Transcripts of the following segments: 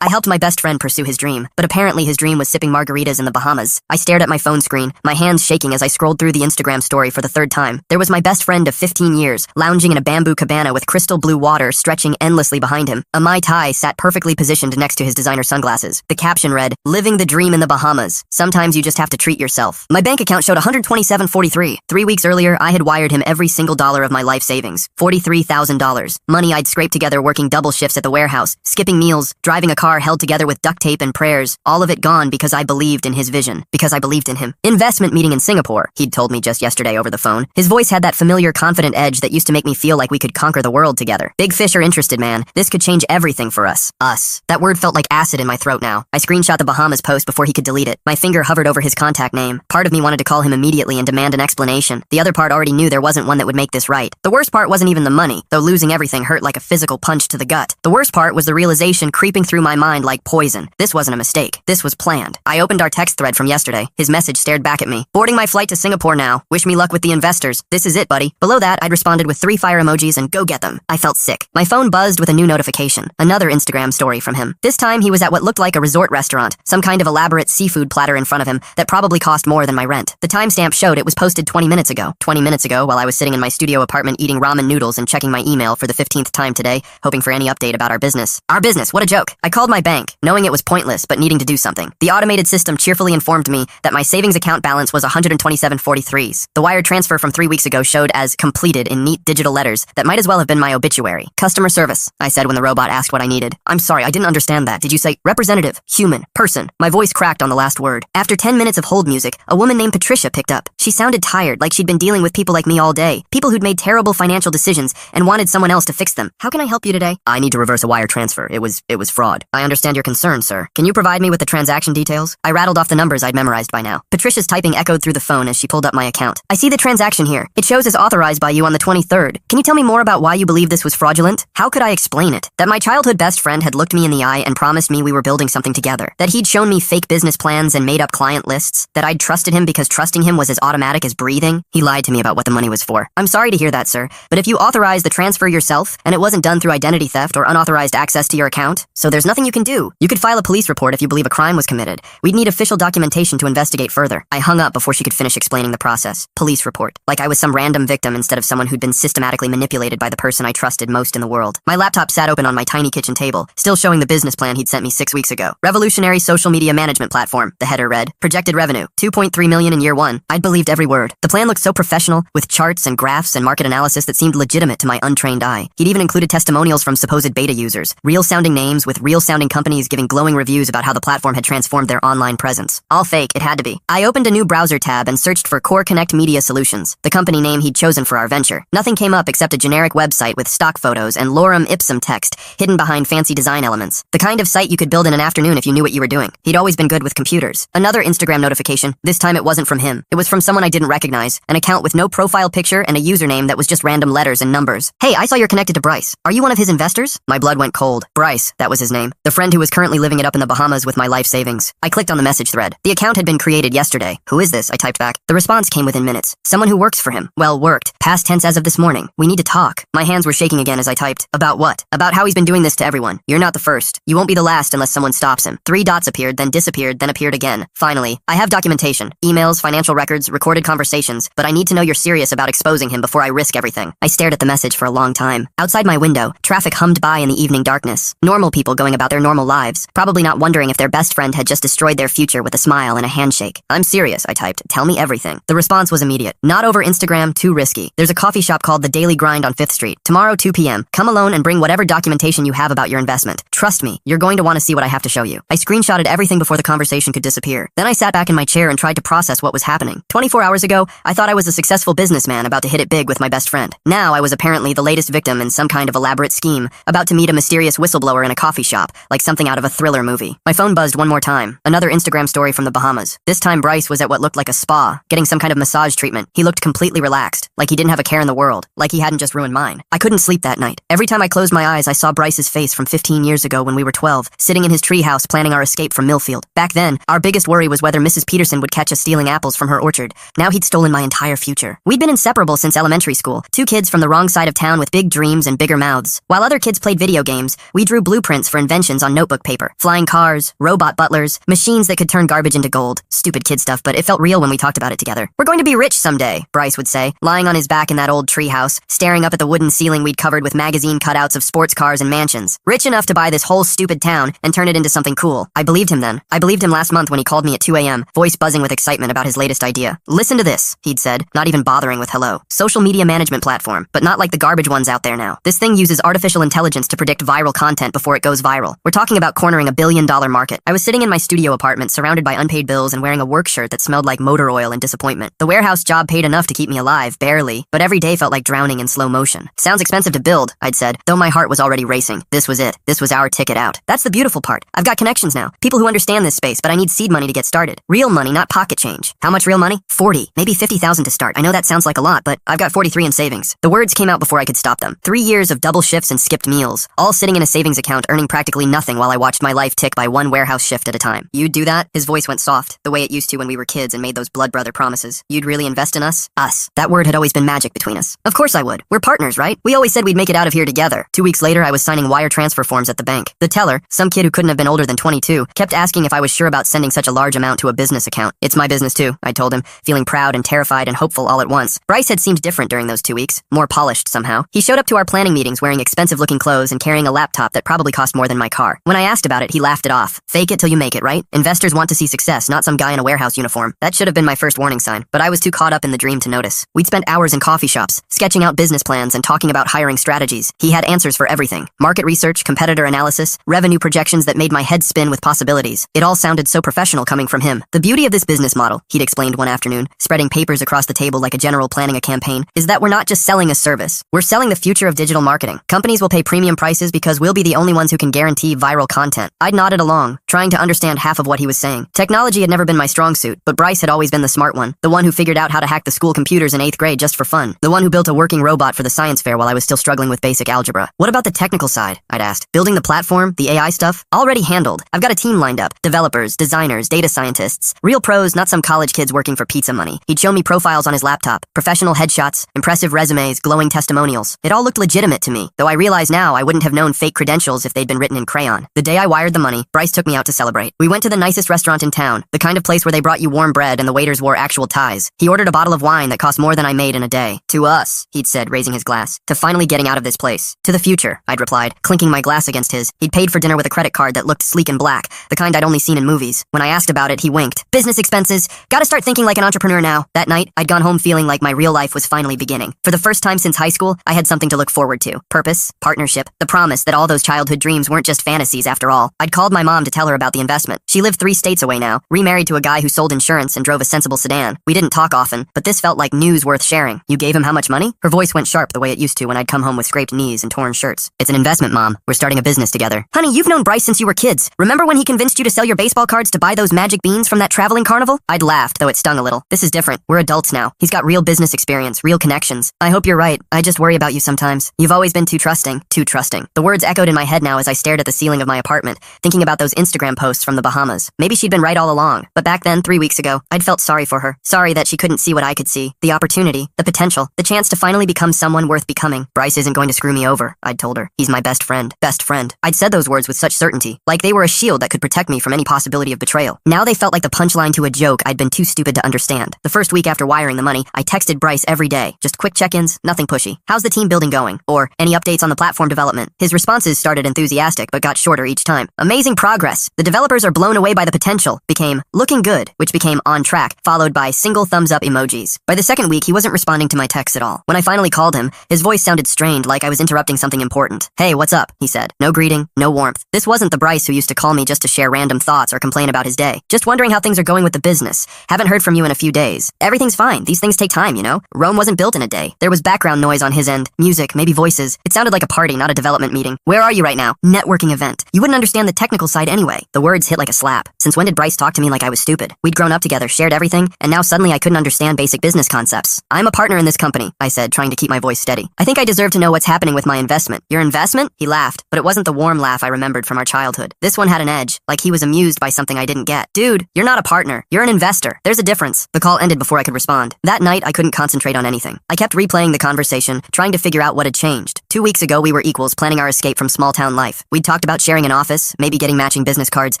I helped my best friend pursue his dream, but apparently his dream was sipping margaritas in the Bahamas. I stared at my phone screen, my hands shaking as I scrolled through the Instagram story for the third time. There was my best friend of 15 years, lounging in a bamboo cabana with crystal blue water stretching endlessly behind him. A Mai Tai sat perfectly positioned next to his designer sunglasses. The caption read, "Living the dream in the Bahamas. Sometimes you just have to treat yourself." My bank account showed $127.43. 3 weeks earlier, I had wired him every single dollar of my life savings. $43,000. Money I'd scraped together working double shifts at the warehouse, skipping meals, driving a car held together with duct tape and prayers. All of it gone because I believed in his vision. Because I believed in him. Investment meeting in Singapore, he'd told me just yesterday over the phone. His voice had that familiar, confident edge that used to make me feel like we could conquer the world together. Big fish are interested, man. This could change everything for us. Us. That word felt like acid in my throat now. I screenshot the Bahamas post before he could delete it. My finger hovered over his contact name. Part of me wanted to call him immediately and demand an explanation. The other part already knew there wasn't one that would make this right. The worst part wasn't even the money, though losing everything hurt like a physical punch to the gut. The worst part was the realization creeping through my mind like poison. This wasn't a mistake. This was planned. I opened our text thread from yesterday. His message stared back at me. "Boarding my flight to Singapore now. Wish me luck with the investors. This is it, buddy." Below that, I'd responded with 3 fire emojis and go get them. I felt sick. My phone buzzed with a new notification. Another Instagram story from him. This time, he was at what looked like a resort restaurant. Some kind of elaborate seafood platter in front of him that probably cost more than my rent. The timestamp showed it was posted 20 minutes ago. 20 minutes ago, while I was sitting in my studio apartment eating ramen noodles and checking my email for the 15th time today, hoping for any update about our business. Our business, what a joke. I called my bank, knowing it was pointless but needing to do something. The automated system cheerfully informed me that my savings account balance was $127.43. The wire transfer from 3 weeks ago showed as completed in neat digital letters that might as well have been my obituary. "Customer service," I said when the robot asked what I needed. "I'm sorry, I didn't understand that. Did you say representative, human, person?" My voice cracked on the last word. After 10 minutes of hold music, a woman named Patricia picked up. She sounded tired, like she'd been dealing with people like me all day. People who'd made terrible financial decisions and wanted someone else to fix them. "How can I help you today?" "I need to reverse a wire transfer. It was fraud." "I understand your concern, sir. Can you provide me with the transaction details?" I rattled off the numbers I'd memorized by now. Patricia's typing echoed through the phone as she pulled up my account. "I see the transaction here. It shows as authorized by you on the 23rd. Can you tell me more about why you believe this was fraudulent?" How could I explain it? That my childhood best friend had looked me in the eye and promised me we were building something together. That he'd shown me fake business plans and made up client lists. That I'd trusted him because trusting him was as automatic as breathing. He lied to me about what the money was for. "I'm sorry to hear that, sir, but if you authorized the transfer yourself and it wasn't done through identity theft or unauthorized access to your account, so there's nothing you can do. You could file a police report if you believe a crime was committed. We'd need official documentation to investigate further." I hung up before she could finish explaining the process. Police report. Like I was some random victim instead of someone who'd been systematically manipulated by the person I trusted most in the world. My laptop sat open on my tiny kitchen table, still showing the business plan he'd sent me 6 weeks ago. "Revolutionary social media management platform," the header read. "Projected revenue, $2.3 million in year 1. I'd believed every word. The plan looked so professional, with charts and graphs and market analysis that seemed legitimate to my untrained eye. He'd even included testimonials from supposed beta users. Real-sounding names with real-sounding companies giving glowing reviews about how the platform had transformed their online presence. All fake, it had to be. I opened a new browser tab and searched for Core Connect Media Solutions, the company name he'd chosen for our venture. Nothing came up except a generic website with stock photos and lorem ipsum text hidden behind fancy design elements. The kind of site you could build in an afternoon if you knew what you were doing. He'd always been good with computers. Another Instagram notification. This time it wasn't from him. It was from someone I didn't recognize. An account with no profile picture and a username that was just random letters and numbers. "Hey, I saw you're connected to Bryce. Are you one of his investors?" My blood went cold. Bryce, that was his name. The friend who was currently living it up in the Bahamas with my life savings. I clicked on the message thread. The account had been created yesterday. "Who is this?" I typed back. The response came within minutes. "Someone who works for him." Well, worked. Past tense as of this morning. "We need to talk." My hands were shaking again as I typed. "About what?" "About how he's been doing this to everyone. You're not the first. You won't be the last unless someone stops him." 3 dots appeared, then disappeared, then appeared again. "Finally, I have documentation. Emails, financial records, recorded conversations, but I need to know you're serious about exposing him before I risk everything." I stared at the message for a long time. Outside my window, traffic hummed by in the evening darkness. Normal people going about their normal lives, probably not wondering if their best friend had just destroyed their future with a smile and a handshake. "I'm serious," I typed. "Tell me everything." The response was immediate. "Not over Instagram, too risky. There's a coffee shop called The Daily Grind on 5th Street. Tomorrow, 2 p.m. Come alone and bring whatever documentation you have about your investment. Trust me, you're going to want to see what I have to show you." I screenshotted everything before the conversation could disappear. Then I sat back in my chair and tried to process what was happening. 24 hours ago, I thought I was a successful businessman about to hit it big with my best friend. Now I was apparently the latest victim in some kind of elaborate scheme, about to meet a mysterious whistleblower in a coffee shop, like something out of a thriller movie. My phone buzzed one more time. Another Instagram story from the Bahamas. This time Bryce was at what looked like a spa, getting some kind of massage treatment. He looked completely relaxed, like he didn't have a care in the world, like he hadn't just ruined mine. I couldn't sleep that night. Every time I closed my eyes, I saw Bryce's face from 15 years ago when we were 12, sitting in his treehouse planning our escape from Millfield. Back then, our biggest worry was whether Mrs. Peterson would catch us stealing apples from her orchard. Now he'd stolen my entire future. We'd been inseparable since elementary school, 2 kids from the wrong side of town with big dreams and bigger mouths. While other kids played video games, we drew blueprints for inventions inventions on notebook paper. Flying cars, robot butlers, machines that could turn garbage into gold. Stupid kid stuff, but it felt real when we talked about it together. We're going to be rich someday, Bryce would say, lying on his back in that old treehouse, staring up at the wooden ceiling we'd covered with magazine cutouts of sports cars and mansions. Rich enough to buy this whole stupid town and turn it into something cool. I believed him then. I believed him last month when he called me at 2 a.m., voice buzzing with excitement about his latest idea. Listen to this, he'd said, not even bothering with hello. Social media management platform, but not like the garbage ones out there now. This thing uses artificial intelligence to predict viral content before it goes viral. We're talking about cornering a $1 billion market. I was sitting in my studio apartment surrounded by unpaid bills and wearing a work shirt that smelled like motor oil and disappointment. The warehouse job paid enough to keep me alive, barely, but every day felt like drowning in slow motion. Sounds expensive to build, I'd said, though my heart was already racing. This was it. This was our ticket out. That's the beautiful part. I've got connections now. People who understand this space, but I need seed money to get started. Real money, not pocket change. How much real money? 40, maybe 50,000 to start. I know that sounds like a lot, but I've got 43 in savings. The words came out before I could stop them. 3 years of double shifts and skipped meals, all sitting in a savings account earning practically nothing while I watched my life tick by one warehouse shift at a time. You'd do that? His voice went soft, the way it used to when we were kids and made those blood brother promises. You'd really invest in us? Us. That word had always been magic between us. Of course I would. We're partners, right? We always said we'd make it out of here together. 2 weeks later, I was signing wire transfer forms at the bank. The teller, some kid who couldn't have been older than 22, kept asking if I was sure about sending such a large amount to a business account. It's my business too, I told him, feeling proud and terrified and hopeful all at once. Bryce had seemed different during those 2 weeks, more polished somehow. He showed up to our planning meetings wearing expensive-looking clothes and carrying a laptop that probably cost more than my car. When I asked about it, he laughed it off. Fake it till you make it, right? Investors want to see success, not some guy in a warehouse uniform. That should have been my first warning sign, but I was too caught up in the dream to notice. We'd spent hours in coffee shops, sketching out business plans and talking about hiring strategies. He had answers for everything. Market research, competitor analysis, revenue projections that made my head spin with possibilities. It all sounded so professional coming from him. The beauty of this business model, he'd explained one afternoon, spreading papers across the table like a general planning a campaign, is that we're not just selling a service. We're selling the future of digital marketing. Companies will pay premium prices because we'll be the only ones who can guarantee viral content. I'd nodded along, trying to understand half of what he was saying. Technology had never been my strong suit, but Bryce had always been the smart one, the one who figured out how to hack the school computers in 8th grade just for fun, the one who built a working robot for the science fair while I was still struggling with basic algebra. What about the technical side? I'd asked. Building the platform, the AI stuff? Already handled. I've got a team lined up. Developers, designers, data scientists. Real pros, not some college kids working for pizza money. He'd show me profiles on his laptop, professional headshots, impressive resumes, glowing testimonials. It all looked legitimate to me, though I realize now I wouldn't have known fake credentials if they'd been written in crayon. The day I wired the money, Bryce took me out to celebrate. We went to the nicest restaurant in town, the kind of place where they brought you warm bread and the waiters wore actual ties. He ordered a bottle of wine that cost more than I made in a day. To us, he'd said, raising his glass. To finally getting out of this place. To the future, I'd replied, clinking my glass against his. He'd paid for dinner with a credit card that looked sleek and black, the kind I'd only seen in movies. When I asked about it, he winked. Business expenses. Gotta start thinking like an entrepreneur now. That night, I'd gone home feeling like my real life was finally beginning. For the first time since high school, I had something to look forward to. Purpose, partnership, the promise that all those childhood dreams weren't just fantasies after all. I'd called my mom to tell her about the investment. She lived 3 states away now, remarried to a guy who sold insurance and drove a sensible sedan. We didn't talk often, but this felt like news worth sharing. You gave him how much money? Her voice went sharp the way it used to when I'd come home with scraped knees and torn shirts. It's an investment, Mom. We're starting a business together. Honey, you've known Bryce since you were kids. Remember when he convinced you to sell your baseball cards to buy those magic beans from that traveling carnival? I'd laughed, though it stung a little. This is different. We're adults now. He's got real business experience, real connections. I hope you're right. I just worry about you sometimes. You've always been too trusting. Too trusting. The words echoed in my head now as I stared at the ceiling of my apartment, thinking about those Instagram posts from the Bahamas. Maybe she'd been right all along. But back then, 3 weeks ago, I'd felt sorry for her. Sorry that she couldn't see what I could see. The opportunity, the potential, the chance to finally become someone worth becoming. Bryce isn't going to screw me over, I'd told her. He's my best friend. Best friend. I'd said those words with such certainty, like they were a shield that could protect me from any possibility of betrayal. Now they felt like the punchline to a joke I'd been too stupid to understand. The first week after wiring the money, I texted Bryce every day. Just quick check-ins, nothing pushy. How's the team building going? Or, any updates on the platform development? His responses started enthusiastic but got shorter each time. Amazing progress. The developers are blown away by the potential. Became, looking good, which became on track, followed by single thumbs up emojis. By the second week, he wasn't responding to my texts at all. When I finally called him, his voice sounded strained, like I was interrupting something important. Hey, what's up? He said. No greeting, no warmth. This wasn't the Bryce who used to call me just to share random thoughts or complain about his day. Just wondering how things are going with the business. Haven't heard from you in a few days. Everything's fine. These things take time, you know? Rome wasn't built in a day. There was background noise on his end. Music, maybe voices. It sounded like a party, not a development meeting. Where are you right now? Networking event. You wouldn't understand the technical side anyway. The words hit like a slap. Since when did Bryce talk to me like I was stupid? We'd grown up together, shared everything, and now suddenly I couldn't understand basic business concepts. I'm a partner in this company, I said, trying to keep my voice steady. I think I deserve to know what's happening with my investment. Your investment? He laughed, but it wasn't the warm laugh I remembered from our childhood. This one had an edge, like he was amused by something I didn't get. Dude, you're not a partner. You're an investor. There's a difference. The call ended before I could respond. That night, I couldn't concentrate on anything. I kept replaying the conversation, trying to figure out what had changed. 2 weeks ago, we were equals, planning our escape from small-town life. We'd talked about sharing an office, maybe getting matching business cards.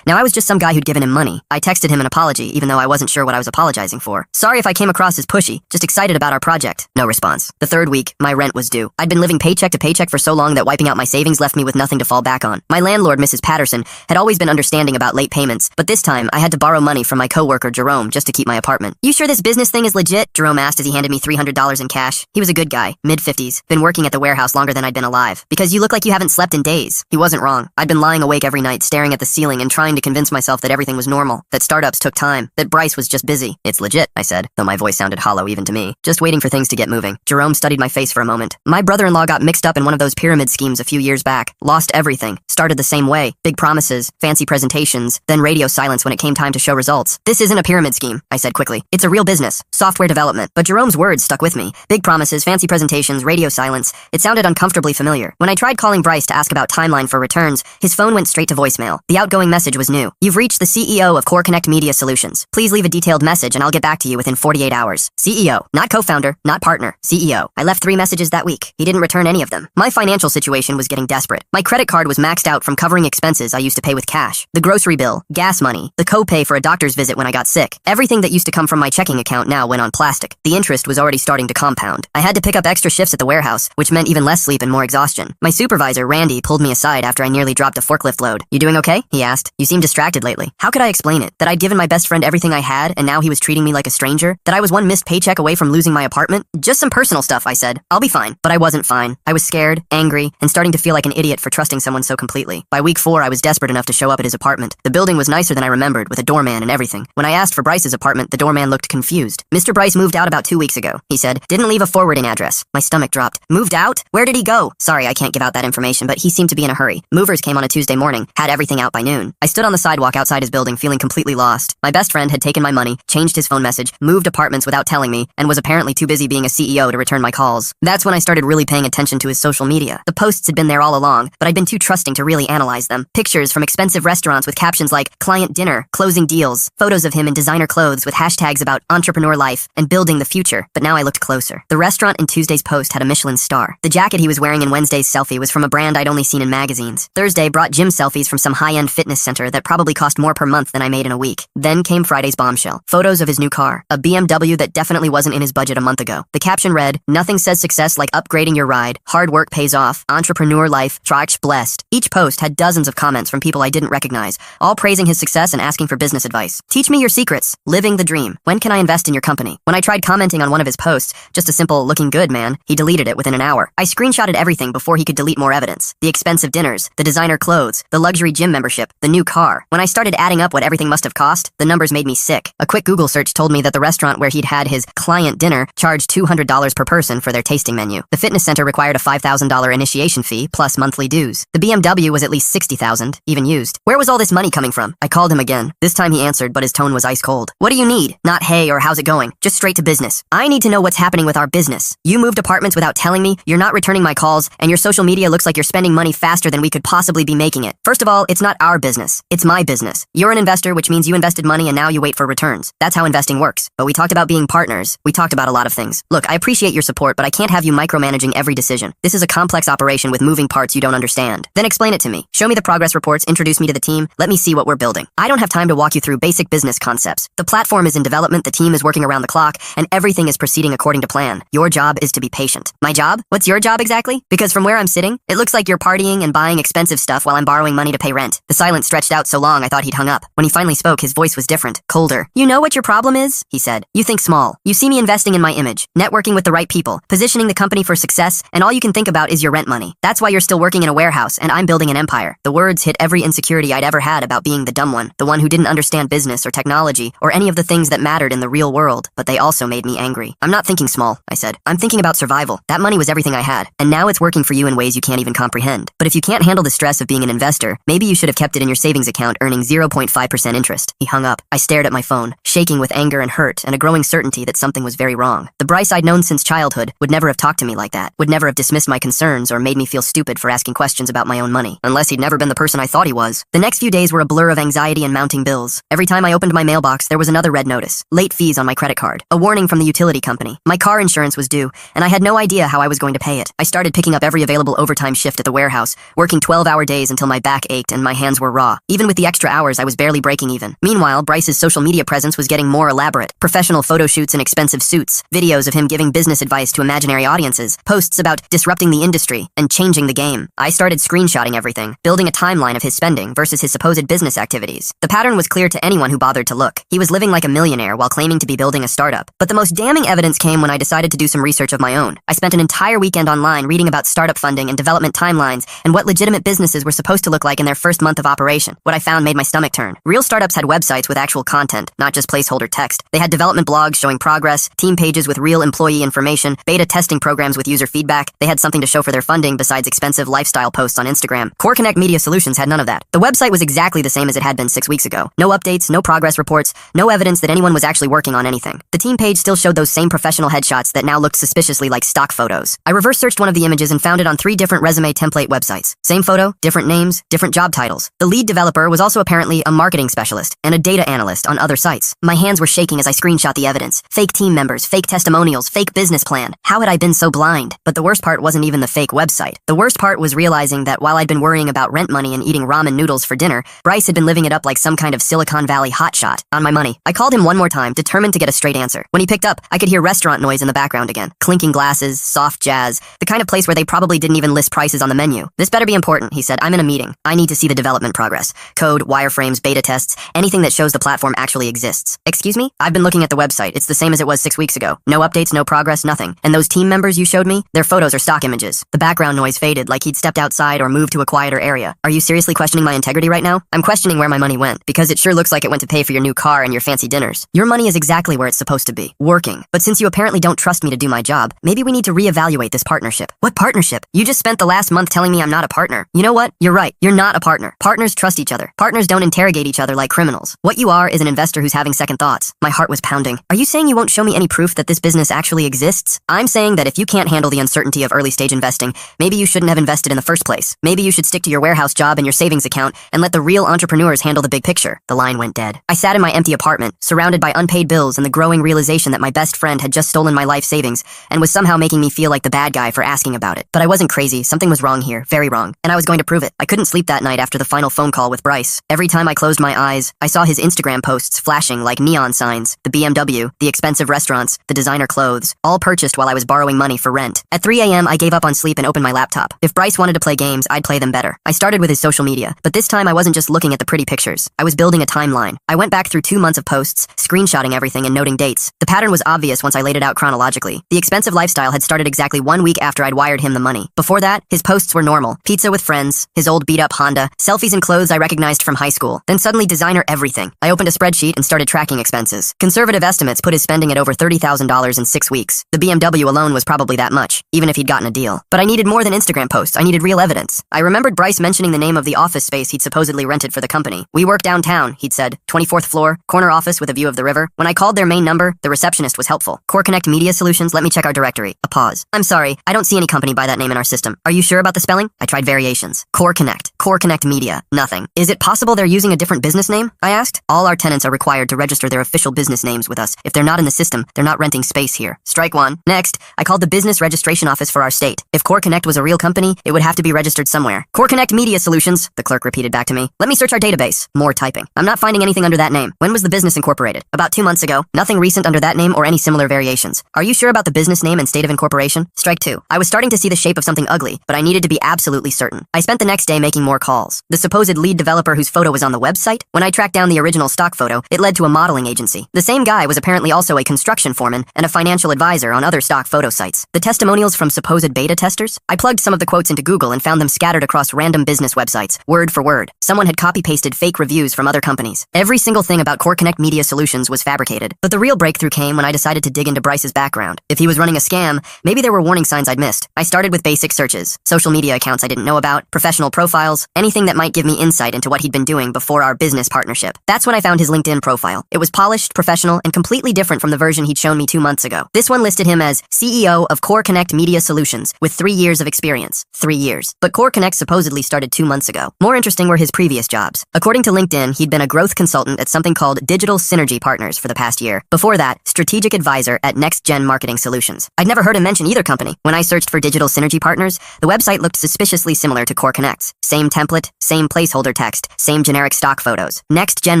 Now I was just some guy who'd given him money. I texted him an apology, even though I wasn't sure what I was apologizing for. Sorry if I came across as pushy, just excited about our project. No response. The third week, my rent was due. I'd been living paycheck to paycheck for so long that wiping out my savings left me with nothing to fall back on. My landlord, Mrs. Patterson, had always been understanding about late payments, but this time I had to borrow money from my coworker, Jerome, just to keep my apartment. You sure this business thing is legit? Jerome asked as he handed me $300 in cash. He was a good guy, mid-50s, been working at the warehouse longer than I'd been alive. Because you look like you haven't slept in days. He wasn't wrong. I'd been lying awake every night, staring at the ceiling and trying to convince myself that everything was normal, that startups took time, that Bryce was just busy. It's legit, I said, though my voice sounded hollow even to me. Just waiting for things to get moving. Jerome studied my face for a moment. My brother-in-law got mixed up in one of those pyramid schemes a few years back. Lost everything. Started the same way. Big promises, fancy presentations, then radio silence when it came time to show results. This isn't a pyramid scheme, I said quickly. It's a real business. Software development. But Jerome's words stuck with me. Big promises, fancy presentations, radio silence. It sounded uncomfortably familiar. When I tried calling Bryce to ask about timeline for returns, his phone went straight to voicemail. The outgoing message was new. You've reached the CEO of Core Connect Media Solutions. Please leave a detailed message and I'll get back to you within 48 hours. CEO. Not co-founder, not partner. CEO. I left 3 messages that week. He didn't return any of them. My financial situation was getting desperate. My credit card was maxed out from covering expenses I used to pay with cash. The grocery bill, gas money, the co-pay for a doctor's visit when I got sick. Everything that used to come from my checking account now went on plastic. The interest was already starting to compound. I had to pick up extra shifts at the warehouse, which meant even less sleep and more exhaustion. My supervisor, Randy, pulled me aside after I nearly dropped a forklift load. You doing okay? He asked. You seem distracted lately. How could I explain it? That I'd given my best friend everything I had and now he was treating me like a stranger? That I was one missed paycheck away from losing my apartment? Just some personal stuff, I said. I'll be fine. But I wasn't fine. I was scared, angry, and starting to feel like an idiot for trusting someone so completely. By week 4, I was desperate enough to show up at his apartment. The building was nicer than I remembered, with a doorman and everything. When I asked for Bryce's apartment, the doorman looked confused. Mr. Bryce moved out about 2 weeks ago, he said. Didn't leave a forwarding address. My stomach dropped. Moved out? Where did he go? Sorry, I can't give out that information, but he seemed to be in a hurry. Movers came on a Tuesday morning, had everything out by noon. I stood on the sidewalk outside his building feeling completely lost. My best friend had taken my money, changed his phone message, moved apartments without telling me, and was apparently too busy being a CEO to return my calls. That's when I started really paying attention to his social media. The posts had been there all along, but I'd been too trusting to really analyze them. Pictures from expensive restaurants with captions like client dinner, closing deals, photos of him in designer clothes with hashtags about entrepreneur life and building the future. But now I looked closer. The restaurant in Tuesday's post had a Michelin star. The jacket he was wearing in Wednesday's selfie was from a brand I'd only seen in magazines. Thursday brought gym selfies from some high-end fitness center that probably cost more per month than I made in a week. Then came Friday's bombshell. Photos of his new car, a BMW that definitely wasn't in his budget a month ago. The caption read, "Nothing says success like upgrading your ride. Hard work pays off. Entrepreneur life. Trach blessed." Each post had dozens of comments from people I didn't recognize, all praising his success and asking for business advice. Teach me your secrets. Living the dream. When can I invest in your company? When I tried commenting on one of his posts, just a simple looking good, man, he deleted it within an hour. I screenshotted everything before he could delete more evidence. The expensive dinners, the designer clothes, the luxury gym membership, the new car. When I started adding up what everything must have cost, the numbers made me sick. A quick Google search told me that the restaurant where he'd had his client dinner charged $200 per person for their tasting menu. The fitness center required a $5,000 initiation fee plus monthly dues. The BMW was at least $60,000, even used. Where was all this money coming from? I called him again. This time he answered, but his tone was ice cold. What do you need? Not hey or how's it going? Just straight to business. I need to know what's happening with our business. You moved apartments without telling me, you're not returning my calls, and your social media looks like you're spending money faster than we could possibly be making it. First of all, it's not our business. It's my business. You're an investor, which means you invested money and now you wait for returns. That's how investing works. But we talked about being partners. We talked about a lot of things. Look, I appreciate your support, but I can't have you micromanaging every decision. This is a complex operation with moving parts you don't understand. Then explain it to me. Show me the progress reports, introduce me to the team, let me see what we're building. I don't have time to walk you through basic business concepts. The platform is in development, the team is working around the clock, and everything is proceeding according to plan. Your job is to be patient. My job? What's your job exactly? Because from where I'm sitting, it looks like you're partying and buying expensive stuff while I'm borrowing money to pay rent. The silence stretched out so long I thought he'd hung up. When he finally spoke, his voice was different, colder. You know what your problem is? He said. You think small. You see me investing in my image, networking with the right people, positioning the company for success, and all you can think about is your rent money. That's why you're still working in a warehouse and I'm building an empire. The words hit every insecurity I'd ever had about being the dumb one, the one who didn't understand business or technology or any of the things that mattered in the real world, but they also made me angry. I'm not thinking small, I said. I'm thinking about survival. That money was everything I had, and now it's working for you in ways you can't even comprehend. But if you can't handle the stress of being an investor, maybe you should have kept it in your savings account earning 0.5% interest. He hung up. I stared at my phone, shaking with anger and hurt and a growing certainty that something was very wrong. The Bryce I'd known since childhood would never have talked to me like that, would never have dismissed my concerns or made me feel stupid for asking questions about my own money, unless he'd never been the person I thought he was. The next few days were a blur of anxiety and mounting bills. Every time I opened my mailbox, there was another red notice. Late fees on my credit card. A warning from the utility company. My car insurance was due, and I had no idea how I was going to pay it. I started picking up every available overtime shift at the warehouse, working 12-hour days until my back ached and my hands were raw. Even with the extra hours, I was barely breaking even. Meanwhile, Bryce's social media presence was getting more elaborate. Professional photo shoots in expensive suits, videos of him giving business advice to imaginary audiences, posts about disrupting the industry and changing the game. I started screenshotting everything, building a timeline of his spending versus his supposed business activities. The pattern was clear to anyone who bothered to look. He was living like a millionaire while claiming to be building a startup. But the most damning evidence came when I decided to do some research of my own. I spent an entire weekend online reading about startup funding and development timelines and what legitimate businesses were supposed to look like in their first month of operation. What I found made my stomach turn. Real startups had websites with actual content, not just placeholder text. They had development blogs showing progress, team pages with real employee information, beta testing programs with user feedback. They had something to show for their funding besides expensive lifestyle posts on Instagram. CoreConnect Media Solutions had none of that. The website was exactly the same as it had been 6 weeks ago. No updates, no progress reports, no evidence that anyone was actually working on anything. The team page still showed those same professional headshots that now looked suspiciously like stock photos. I reverse searched one of the images and found it on 3 different resume template websites. Same photo, different names, different job titles. The lead developer was also apparently a marketing specialist and a data analyst on other sites. My hands were shaking as I screenshot the evidence. Fake team members, fake testimonials, fake business plan. How had I been so blind? But the worst part wasn't even the fake website. The worst part was realizing that while I'd been worrying about rent money and eating ramen noodles for dinner, Bryce had been living it up like some kind of Silicon Valley hotshot. On my money. I called him one more time, determined to get a straight answer. When he picked up, I could hear restaurant noise in the background again. Clinking glasses, soft jazz, the kind of place where they probably didn't even list prices on the menu. This better be important, he said. I'm in a meeting. I need to see the development progress. Code, wireframes, beta tests, anything that shows the platform actually exists. Excuse me? I've been looking at the website. It's the same as it was 6 weeks ago. No updates, no progress, nothing. And those team members you showed me? Their photos are stock images. The background noise faded like he'd stepped outside or moved to a quieter area. Are you seriously questioning my integrity right now? I'm questioning where my money went, because it sure looks like it went to pay for your new car and your fancy dinners. Your money is exactly where it's supposed to be. Working. But since you apparently don't trust me to do my job, maybe we need to reevaluate this partnership. What partnership? You just spent the last month telling me I'm not a partner. You know what? You're right. You're not a partner. Partners trust each other. Partners don't interrogate each other like criminals. What you are is an investor who's having second thoughts. My heart was pounding. Are you saying you won't show me any proof that this business actually exists? I'm saying that if you can't handle the uncertainty of early stage investing, maybe you shouldn't have invested in the first place. Maybe you should stick to your warehouse job and your savings account and let the real entrepreneurs handle the big picture. The line went dead. I sat in my empty apartment, surrounded by unpaid bills and the growing realization that my best friend had just stolen my life savings and was somehow making me feel like the bad guy for asking about it. But I wasn't crazy. Something was wrong here. Very wrong. And I was going to prove it. I couldn't sleep that night after the final phone call with Bryce. Every time I closed my eyes, I saw his Instagram posts flashing like neon signs. The BMW, the expensive restaurants, the designer clothes, all purchased while I was borrowing money for rent. At 3 a.m., I gave up on sleep and opened my laptop. If Bryce wanted to play games, I'd play them better. I started with his social media, but this time I wasn't just looking at the pretty pictures. I was building a timeline. I went back through 2 months of posts, screenshotting everything and noting dates. The pattern was obvious once I laid it out chronologically. The expensive lifestyle had started exactly 1 week after I'd wired him the money. Before that, his posts were normal. Pizza with friends, his old beat-up Honda, selfies and clothes I recognized from high school. Then suddenly designer everything. I opened a spreadsheet and started tracking expenses. Conservative estimates put his spending at over $30,000 in 6 weeks. The BMW alone was probably that much, even if he'd gotten a deal. But I needed more than Instagram posts. I needed real evidence. I remembered Bryce mentioning the name of the office space he'd supposedly rented for the company. We work downtown, he'd said. 24th floor, corner office with a view of the river. When I called their main number, the receptionist was helpful. CoreConnect Media Solutions, let me check our directory. A pause. I'm sorry, I don't see any company by that name in our system. Are you sure about the spelling? I tried variations. CoreConnect Media. Nothing. Is it possible they're using a different business name? I asked. All our tenants are required to register their official business names with us. If they're not in the system, they're not renting space here. Strike one. Next, I called the business registration office for our state. If CoreConnect was a real company, it would have to be registered somewhere. CoreConnect Media Solutions, the clerk repeated back to me. Let me search our database. More typing. I'm not finding anything under that name. When was the business incorporated? About 2 months ago. Nothing recent under that name or any similar variations. Are you sure about the business name and state of incorporation? Strike two. I was starting to see the shape of something ugly, but I needed to be absolutely certain. I spent the next day making more calls. The supposed lead developer whose photo was on the website? When I tracked down the original stock photo, it led to a modeling agency. The same guy was apparently also a construction foreman and a financial advisor on other stock photo sites. The testimonials from supposed beta testers? I plugged some of the quotes into Google and found them scattered across random business websites, word for word. Someone had copy-pasted fake reviews from other companies. Every single thing about CoreConnect Media Solutions was fabricated. But the real breakthrough came when I decided to dig into Bryce's background. If he was running a scam, maybe there were warning signs I'd missed. I started with basic searches, social media accounts I didn't know about, professional profiles, anything that might give me insight into what he'd been doing before our business partnership. That's when I found his LinkedIn profile. It was polished, professional, and completely different from the version he'd shown me 2 months ago. This one listed him as CEO of CoreConnect Media Solutions with 3 years of experience. 3 years. But CoreConnect supposedly started 2 months ago. More interesting were his previous jobs. According to LinkedIn, he'd been a growth consultant at something called Digital Synergy Partners for the past year. Before that, strategic advisor at Next Gen Marketing Solutions. I'd never heard him mention either company. When I searched searched for digital synergy partners, the website looked suspiciously similar to Core Connect's. Same template, same placeholder text, same generic stock photos. Next Gen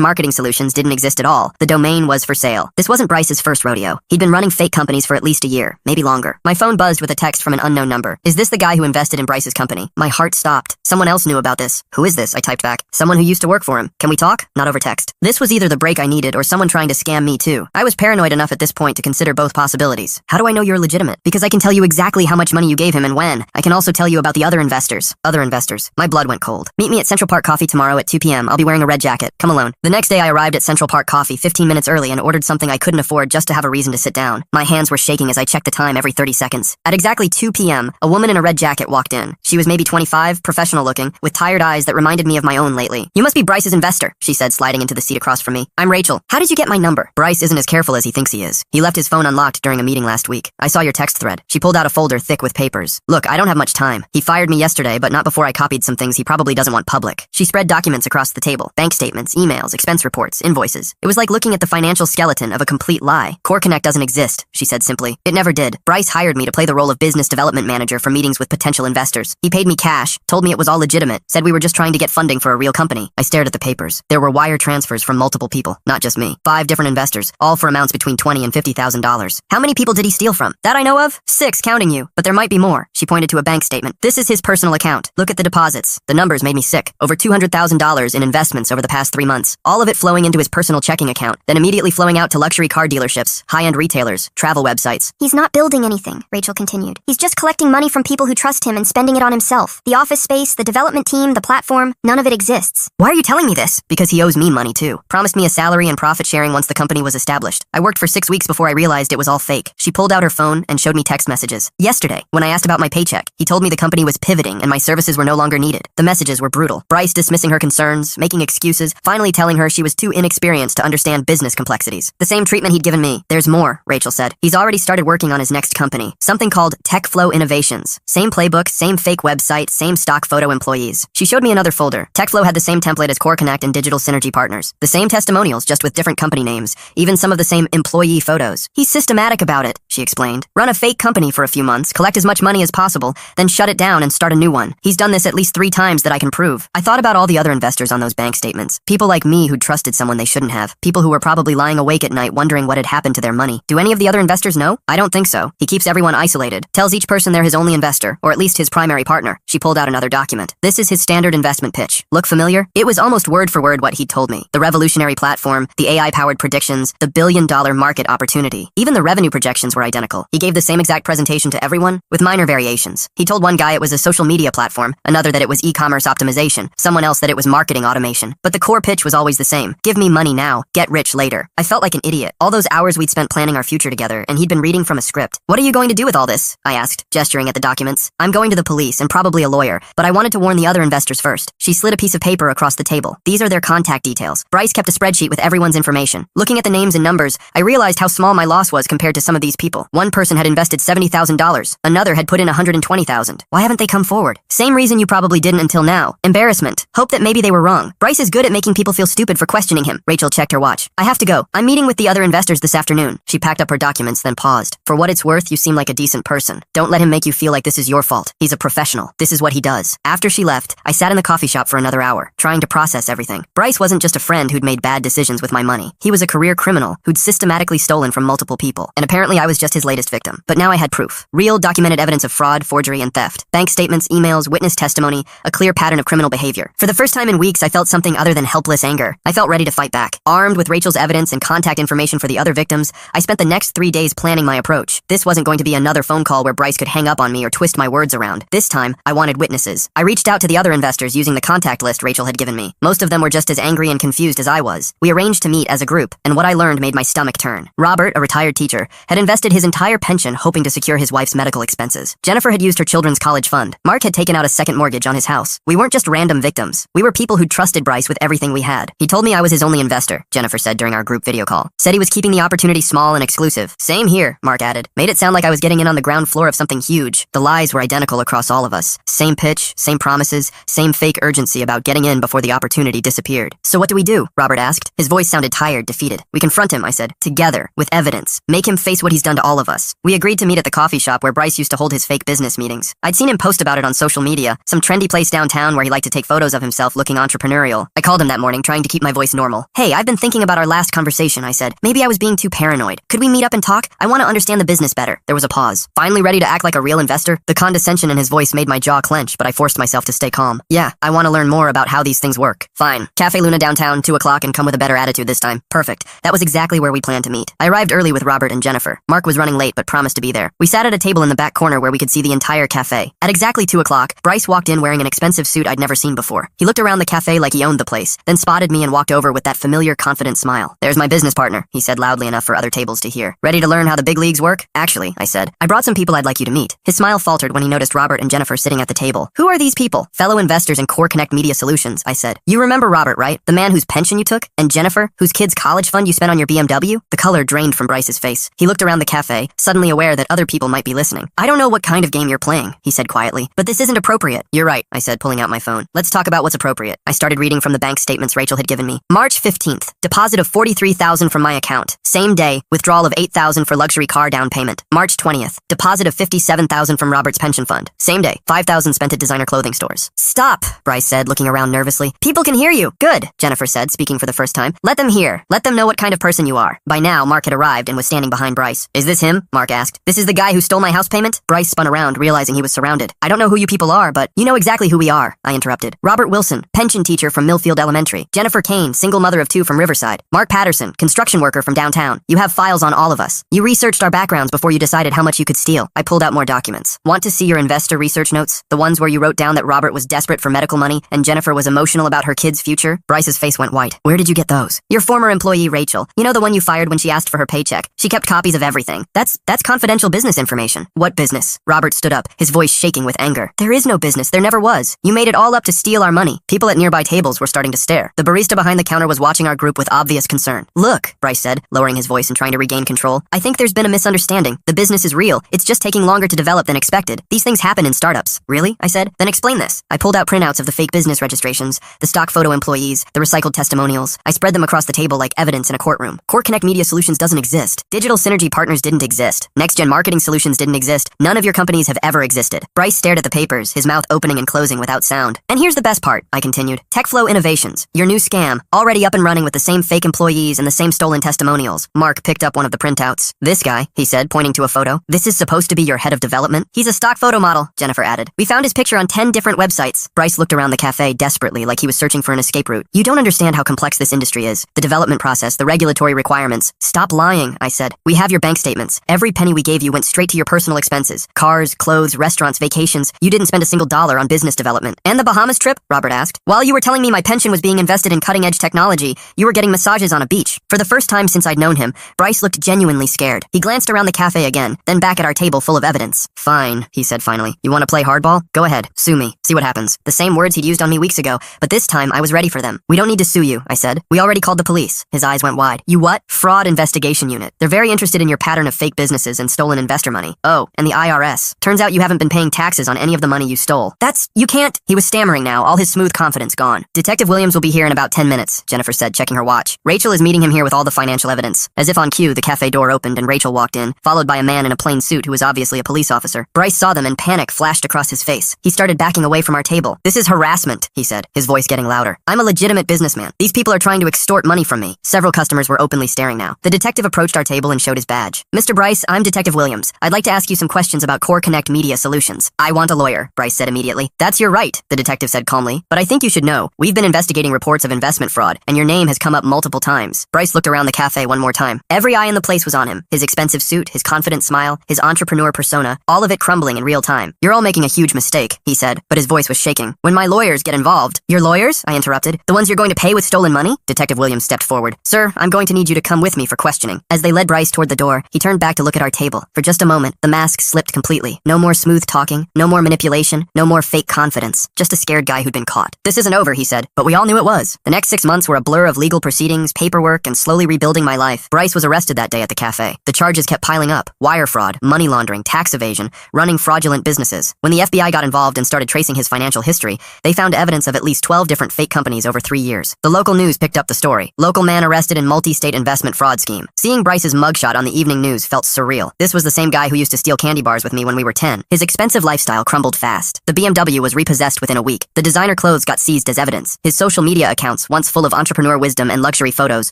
Marketing Solutions didn't exist at all. The domain was for sale. This wasn't Bryce's first rodeo. He'd been running fake companies for at least a year, maybe longer. My phone buzzed with a text from an unknown number. Is this the guy who invested in Bryce's company? My heart stopped. Someone else knew about this. Who is this? I typed back. Someone who used to work for him. Can we talk? Not over text. This was either the break I needed or someone trying to scam me too. I was paranoid enough at this point to consider both possibilities. How do I know you're legitimate? Because I can tell you exactly how much money you gave him and when. I can also tell you about the other investors. Other investors. My blood went cold. Meet me at Central Park Coffee tomorrow at 2 p.m. I'll be wearing a red jacket. Come alone. The next day I arrived at Central Park Coffee 15 minutes early and ordered something I couldn't afford just to have a reason to sit down. My hands were shaking as I checked the time every 30 seconds. At exactly 2 p.m., a woman in a red jacket walked in. She was maybe 25, professional looking, with tired eyes that reminded me of my own lately. You must be Bryce's investor, she said, sliding into the seat across from me. I'm Rachel. How did you get my number? Bryce isn't as careful as he thinks he is. He left his phone unlocked during a meeting last week. I saw your text thread. She pulled out a folder thick with papers. Look, I don't have much time. He fired me yesterday, but not before I copied some things he probably doesn't want public. She spread documents across the table. Bank statements, emails, expense reports, invoices. It was like looking at the financial skeleton of a complete lie. Core Connect doesn't exist, she said simply. It never did. Bryce hired me to play the role of business development manager for meetings with potential investors. He paid me cash, told me it was all legitimate, said we were just trying to get funding for a real company. I stared at the papers. There were wire transfers from multiple people, not just me. 5 different investors, all for amounts between $20,000 and $50,000. How many people did he steal from? That I know of? 6, counting you. But there might be more. She pointed to a bank statement. This is his personal account. Look at the deposits. The numbers made me sick. Over $200,000 in investments over the past 3 months. All of it flowing into his personal checking account, then immediately flowing out to luxury car dealerships, high-end retailers, travel websites. He's not building anything, Rachel continued. He's just collecting money from people who trust him and spending it on himself. The office space, the development team, the platform, none of it exists. Why are you telling me this? Because he owes me money too. Promised me a salary and profit sharing once the company was established. I worked for 6 weeks before I realized it was all fake. She pulled out her phone and showed me text messages. Yesterday, when I asked about my paycheck, he told me the company was pivoting and my services were no longer needed. The messages were brutal. Bryce dismissing her concerns, making excuses, finally telling her she was too inexperienced to understand business complexities. The same treatment he'd given me. There's more, Rachel said. He's already started working on his next company. Something called TechFlow Innovations. Same playbook, same fake website, same stock photo employees. She showed me another folder. TechFlow had the same template as Core Connect and Digital Synergy Partners. The same testimonials, just with different company names. Even some of the same employee photos. He's systematic about it, she explained. Run a fake company for a few months, collect as much money as possible, then shut it down and start a new one. He's done this at least 3 times that I can prove. I thought about all the other investors on those bank statements. People like me who'd trusted someone they shouldn't have. People who were probably lying awake at night wondering what had happened to their money. Do any of the other investors know? I don't think so. He keeps everyone isolated. Tells each person they're his only investor, or at least his primary partner. She pulled out another document. This is his standard investment pitch. Look familiar? It was almost word for word what he'd told me. The revolutionary platform, the AI-powered predictions, the billion-dollar market opportunity. Even the revenue projections were identical. He gave the same exact presentation to everyone, with minor variations. He told one guy it was a social media platform, another that it was e-commerce optimization, someone else that it was marketing automation. But the core pitch was always the same. Give me money now, get rich later. I felt like an idiot. All those hours we'd spent planning our future together, and he'd been reading from a script. What are you going to do with all this? I asked, gesturing at the documents. I'm going to the police, and probably a lawyer, but I wanted to warn the other investors first. She slid a piece of paper across the table. These are their contact details. Bryce kept a spreadsheet with everyone's information. Looking at the names and numbers, I realized how small my loss was compared to some of these people. One person had invested $70,000. Another had put in $120,000. Why haven't they come forward? Same reason you probably didn't until now. Embarrassment. Hope that maybe they were wrong. Bryce is good at making people feel stupid for questioning him. Rachel checked her watch. I have to go. I'm meeting with the other investors this afternoon. She packed up her documents, then paused. For what it's worth, you seem like a decent person. Don't let him make you feel like this is your fault. He's a professional. This is what he does. After she left, I sat in the coffee shop for another hour, trying to process everything. Bryce wasn't just a friend who'd made bad decisions with my money. He was a career criminal who'd systematically stolen from multiple people. And apparently I was just his latest victim. But now I had proof. Real documented evidence of fraud, forgery, and theft. Bank statements, emails, witness testimony, a clear pattern of criminal behavior. For the first time in weeks, I felt something other than helpless anger. I felt ready to fight back. Armed with Rachel's evidence and contact information for the other victims, I spent the next 3 days planning my approach. This wasn't going to be another phone call where Bryce could hang up on me or twist my words around. This time, I wanted witnesses. I reached out to the other investors using the contact list Rachel had given me. Most of them were just as angry and confused as I was. We arranged to meet as a group, and what I learned made my stomach turn. Robert, a retired teacher, had invested his entire pension hoping to secure his wife's medical expenses. Jennifer had used her children's college fund. Mark had taken out a second mortgage on his house. We weren't just random victims. We were people who trusted Bryce with everything we had. He told me I was his only investor, Jennifer said during our group video call. Said he was keeping the opportunity small and exclusive. Same here, Mark added. Made it sound like I was getting in on the ground floor of something huge. The lies were identical across all of us. Same pitch, same promises, same fake urgency about getting in before the opportunity disappeared. So what do we do? Robert asked. His voice sounded tired, defeated. We confront him, I said. Together, with evidence. Make him face what he's done to all of us. We agreed to meet at the coffee shop where Bryce Bryce used to hold his fake business meetings. I'd seen him post about it on social media, some trendy place downtown where he liked to take photos of himself looking entrepreneurial. I called him that morning, trying to keep my voice normal. Hey, I've been thinking about our last conversation, I said. Maybe I was being too paranoid. Could we meet up and talk? I want to understand the business better. There was a pause. Finally ready to act like a real investor? The condescension in his voice made my jaw clench, but I forced myself to stay calm. Yeah, I want to learn more about how these things work. Fine. Cafe Luna downtown, 2 o'clock, and come with a better attitude this time. Perfect. That was exactly where we planned to meet. I arrived early with Robert and Jennifer. Mark was running late, but promised to be there. We sat at a table in the back corner where we could see the entire cafe. At exactly 2 o'clock, Bryce walked in wearing an expensive suit I'd never seen before. He looked around the cafe like he owned the place, then spotted me and walked over with that familiar, confident smile. There's my business partner, he said loudly enough for other tables to hear. Ready to learn how the big leagues work? Actually, I said, I brought some people I'd like you to meet. His smile faltered when he noticed Robert and Jennifer sitting at the table. Who are these people? Fellow investors in Core Connect Media Solutions, I said. You remember Robert, right? The man whose pension you took? And Jennifer, whose kid's college fund you spent on your BMW? The color drained from Bryce's face. He looked around the cafe, suddenly aware that other people might be listening. I don't know what kind of game you're playing, he said quietly, but this isn't appropriate. You're right, I said, pulling out my phone. Let's talk about what's appropriate. I started reading from the bank statements Rachel had given me. March 15th, deposit of $43,000 from my account. Same day, withdrawal of $8,000 for luxury car down payment. March 20th, deposit of $57,000 from Robert's pension fund. Same day, $5,000 spent at designer clothing stores. Stop, Bryce said, looking around nervously. People can hear you. Good, Jennifer said, speaking for the first time. Let them hear. Let them know what kind of person you are. By now, Mark had arrived and was standing behind Bryce. Is this him? Mark asked. This is the guy who stole my house payment? Bryce spun around, realizing he was surrounded. I don't know who you people are, but you know exactly who we are, I interrupted. Robert Wilson, pension teacher from Millfield Elementary. Jennifer Kane, single mother of 2 from Riverside. Mark Patterson, construction worker from downtown. You have files on all of us. You researched our backgrounds before you decided how much you could steal. I pulled out more documents. Want to see your investor research notes? The ones where you wrote down that Robert was desperate for medical money and Jennifer was emotional about her kid's future? Bryce's face went white. Where did you get those? Your former employee, Rachel. You know the one you fired when she asked for her paycheck. She kept copies of everything. That's confidential business information. What business? Robert stood up, his voice shaking with anger. There is no business. There never was. You made it all up to steal our money. People at nearby tables were starting to stare. The barista behind the counter was watching our group with obvious concern. Look, Bryce said, lowering his voice and trying to regain control. I think there's been a misunderstanding. The business is real. It's just taking longer to develop than expected. These things happen in startups. Really? I said. Then explain this. I pulled out printouts of the fake business registrations, the stock photo employees, the recycled testimonials. I spread them across the table like evidence in a courtroom. Core Connect Media Solutions doesn't exist. Digital Synergy Partners didn't exist. Next Gen Marketing Solutions didn't exist. None of your companies have ever existed. Bryce stared at the papers, his mouth opening and closing without sound. And here's the best part, I continued. TechFlow Innovations, your new scam, already up and running with the same fake employees and the same stolen testimonials. Mark picked up one of the printouts. This guy, he said, pointing to a photo. This is supposed to be your head of development? He's a stock photo model, Jennifer added. We found his picture on 10 different websites. Bryce looked around the cafe desperately like he was searching for an escape route. You don't understand how complex this industry is. The development process, the regulatory requirements. Stop lying, I said. We have your bank statements. Every penny we gave you went straight to your personal expenses. Cars, clothes, restaurants, vacations. You didn't spend a single dollar on business development. And the Bahamas trip? Robert asked. While you were telling me my pension was being invested in cutting-edge technology, you were getting massages on a beach. For the first time since I'd known him, Bryce looked genuinely scared. He glanced around the cafe again, then back at our table full of evidence. Fine, he said finally. You want to play hardball? Go ahead. Sue me. See what happens. The same words he'd used on me weeks ago, but this time I was ready for them. We don't need to sue you, I said. We already called the police. His eyes went wide. You what? Fraud investigation unit. They're very interested in your pattern of fake businesses and stolen investor money. Oh, and the IRS. Turns out you haven't been paying taxes on any of the money you stole. You can't. He was stammering now, all his smooth confidence gone. Detective Williams will be here in about 10 minutes, Jennifer said, checking her watch. Rachel is meeting him here with all the financial evidence. As if on cue, the cafe door opened and Rachel walked in, followed by a man in a plain suit who was obviously a police officer. Bryce saw them and panic flashed across his face. He started backing away from our table. This is harassment, he said, his voice getting louder. I'm a legitimate businessman. These people are trying to extort money from me. Several customers were openly staring now. The detective approached our table and showed his badge. Mr. Bryce, I'm Detective Williams. I'd like to ask you some questions about Core Connect Media Solutions. I want a lawyer, Bryce said immediately. That's your right, the detective said calmly. But I think you should know, we've been investigating reports of investment fraud, and your name has come up multiple times. Bryce looked around the cafe one more time. Every eye in the place was on him. His expensive suit, his confident smile, his entrepreneur persona, all of it crumbling in real time. You're all making a huge mistake, he said, but his voice was shaking. When my lawyers get involved. Your lawyers? I interrupted. The ones you're going to pay with stolen money? Detective Williams stepped forward. Sir, I'm going to need you to come with me for questioning. As they led Bryce toward the door, he turned back to look at our table. For just a moment, the mask slipped completely. No more smooth talking, no more manipulation, no more fake confidence. Just a scared guy who'd been caught. This isn't over, he said, but we all knew it was. The next 6 months were a blur of legal proceedings, paperwork, and slowly rebuilding my life. Bryce was arrested that day at the cafe. The charges kept piling up. Wire fraud, money laundering, tax evasion, running fraudulent businesses. When the FBI got involved and started tracing his financial history, they found evidence of at least 12 different fake companies over 3 years. The local news picked up the story. Local man arrested in multi-state investment fraud scheme. Seeing Bryce's mugshot on the evening news felt surreal. This was the same guy who used to steal candy bars with me when we were 10. His expensive lifestyle crumbled fast. The BMW was repossessed within a week. The designer clothes got seized as evidence. His social media accounts, once full of entrepreneur wisdom and luxury photos,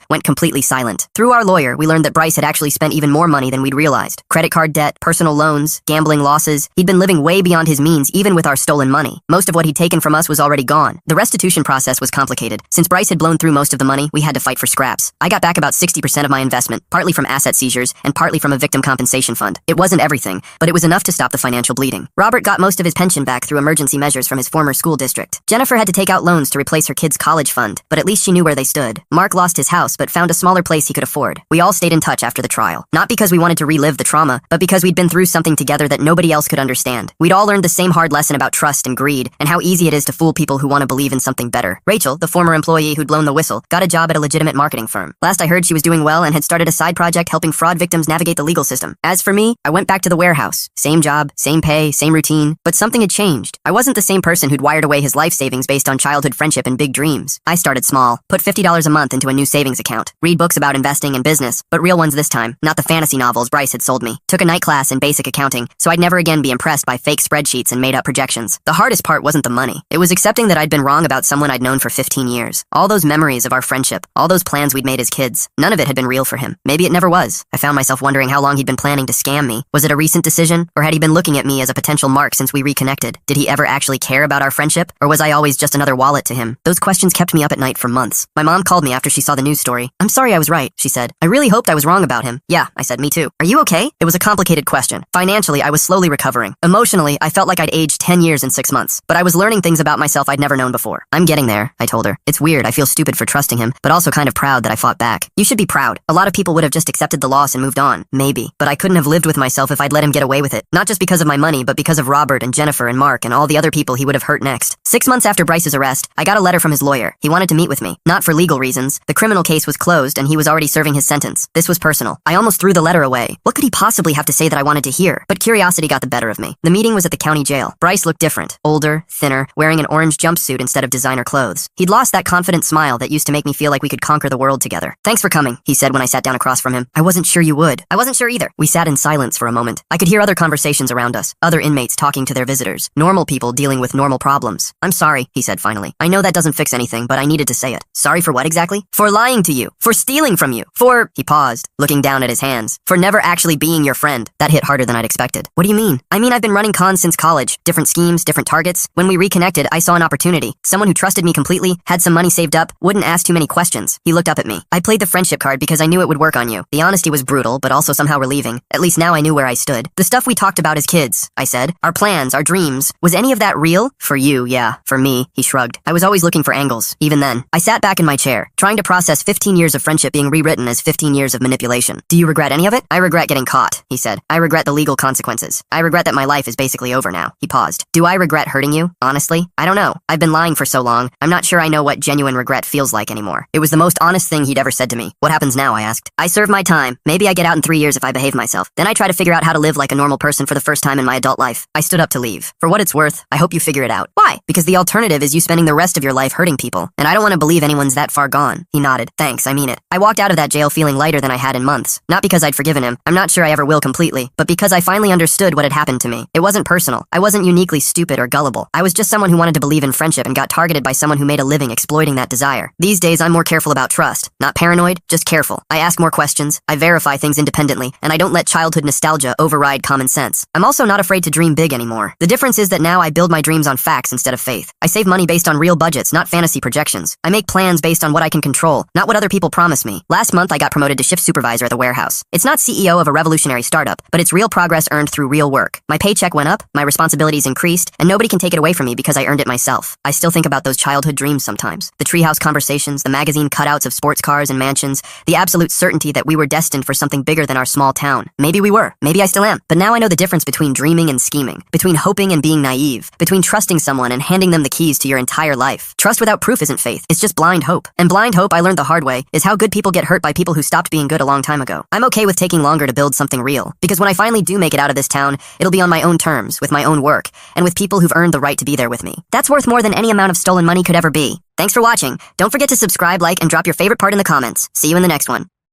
went completely silent. Through our lawyer, we learned that Bryce had actually spent even more money than we'd realized. Credit card debt, personal loans, gambling losses. He'd been living way beyond his means even with our stolen money. Most of what he'd taken from us was already gone. The restitution process was complicated. Since Bryce had blown through most of the money, we had to fight for scraps. I got back about 60% of my investment, partly from asset seizures and partly from a victim compensation fund. It wasn't everything, but it was enough to stop the financial bleeding. Robert got most of his pension back through emergency measures from his former school district. Jennifer had to take out loans to replace her kids' college fund, but at least she knew where they stood. Mark lost his house, but found a smaller place he could afford. We all stayed in touch after the trial. Not because we wanted to relive the trauma, but because we'd been through something together that nobody else could understand. We'd all learned the same hard lesson about trust and greed, and how easy it is to fool people who want to believe in something better. Rachel, the former employee who'd blown the whistle, got a job at a legitimate marketing firm. Last I heard, she was doing well and had started a side project helping fraud victims navigate the legal system. As for me, I went back to the warehouse. Same job, same pay, same routine, but something had changed. I wasn't the same person who'd wired away his life savings based on childhood friendship and big dreams. I started small, put $50 a month into a new savings account, read books about investing and business, but real ones this time, not the fantasy novels Bryce had sold me. Took a night class in basic accounting, so I'd never again be impressed by fake spreadsheets and made-up projections. The hardest part wasn't the money. It was accepting that I'd been wrong about someone I'd known for 15 years. All those memories of our friendship, all those plans we'd made as kids, none of it had been real for him. Maybe it never was. I found myself wondering how long he'd been planning to scam me. Was it a recent decision, or had he been looking at me as a potential mark since we reconnected? Did he ever actually care about our friendship, or was I always just another wallet to him? Those questions kept me up at night for months. My mom called me after she saw the news story. "I'm sorry I was right," she said. "I really hoped I was wrong about him." "Yeah," I said, "me too." "Are you okay?" It was a complicated question. Financially, I was slowly recovering. Emotionally, I felt like I'd aged 10 years in 6 months. But I was learning things about myself I'd never known before. "I'm getting there," I told her. "It's weird, I feel stupid for trusting him, but also kind of proud that I fought back." "You should be proud. A lot of people would have just accepted the loss and moved on. Maybe. But I couldn't have lived with myself if I'd let him get away with it. Not just because of my money, but because of Robert and Jennifer and Mark and all the other people he would have hurt next." 6 months after Bryce's arrest, I got a letter from his lawyer. He wanted to meet with me. Not for legal reasons. The criminal case was closed and he was already serving his sentence. This was personal. I almost threw the letter away. What could he possibly have to say that I wanted to hear? But curiosity got the better of me. The meeting was at the county jail. Bryce looked different. Older, thinner, wearing an orange jumpsuit instead of designer clothes. He'd lost that confident smile that used to make me feel like we could conquer the world together. "Thanks for coming," he said when I sat down across from him. "I wasn't sure you would." "I wasn't sure either." We sat in silence for a moment. I could hear other conversations around us, other inmates talking to their visitors, normal people dealing with normal problems. "I'm sorry," he said finally. "I know that doesn't fix anything, but I needed to say it." "Sorry for what exactly?" "For lying to you. For stealing from you. For..." He paused, looking down at his hands. "For never actually being your friend." That hit harder than I'd expected. "What do you mean?" "I mean, I've been running cons since college. Different schemes, different targets. When we reconnected, I saw an opportunity. Someone who trusted me completely, had some money saved up, wouldn't ask too many questions." He looked up at me. "I played the friendship card because I knew it would work on you." The honesty was brutal, but also somehow relieving. At least now I knew where I stood. "The stuff we talked about as kids," I said. "Our plans, our dreams. Was any of that real?" "For you, yeah. For me," he shrugged. "I was always looking for angles, even then." I sat back in my chair, trying to process 15 years of friendship being rewritten as 15 years of manipulation. "Do you regret any of it?" "I regret getting caught," he said. "I regret the legal consequences. I regret that my life is basically over now." He paused. "Do I regret hurting you? Honestly, I don't know. I've been lying for so long, I'm not sure I know what genuine regret feels like anymore." It was the most honest thing he'd ever said to me. "What happens now?" I asked. "I serve my time. Maybe I get out in 3 years if I behave myself. Then I try to figure out how to live like a normal person for the first time in my adult life." I stood up to leave. "For what it's worth, I hope you figure it out." "Why?" "Because the alternative is you spending the rest of your life hurting people, and I don't want to believe anyone's that far gone." He nodded. "Thanks, I mean it." I walked out of that jail feeling lighter than I had in months. Not because I'd forgiven him. I'm not sure I ever will completely, but because I finally understood what had happened to me. It wasn't personal. I wasn't uniquely stupid or gullible. I was just someone who wanted to believe in friendship and got targeted by someone who made a living exploiting that desire. These days, I'm more careful about trust. Not paranoid, just careful. I ask more questions, I verify things independently, and I don't let childhood nostalgia override common sense. I'm also not afraid to dream big anymore. The difference is that now I build my dreams on facts instead of faith. I save money based on real budgets, not fantasy projections. I make plans based on what I can control, not what other people promise me. Last month, I got promoted to shift supervisor at the warehouse. It's not CEO of a revolutionary startup, but it's real progress earned through real work. My paycheck went up, my responsibilities increased, and nobody can take it away from me because I earned it myself. I still think about those childhood dreams sometimes. The treehouse conversations, the magazine cutouts of sports cars and mansions, the absolute certainty that we were destined for something bigger than our small town. Maybe we were. Maybe I still am. But now I know the difference between dreaming and scheming, between hoping and being naive, between trusting someone and handing them the keys to your entire life. Trust without proof isn't faith. It's just blind hope. And blind hope, I learned the hard way, is how good people get hurt by people who stopped being good a long time ago. I'm okay with taking longer to build something real, because when I finally do make it out of this town, it'll be on my own terms, with my own work, and with people who've earned the right to be there with me. That's worth more than any amount of stolen money could ever be. Thanks for watching. Don't forget to subscribe, like, and drop your favorite part in the comments. See you in the next one.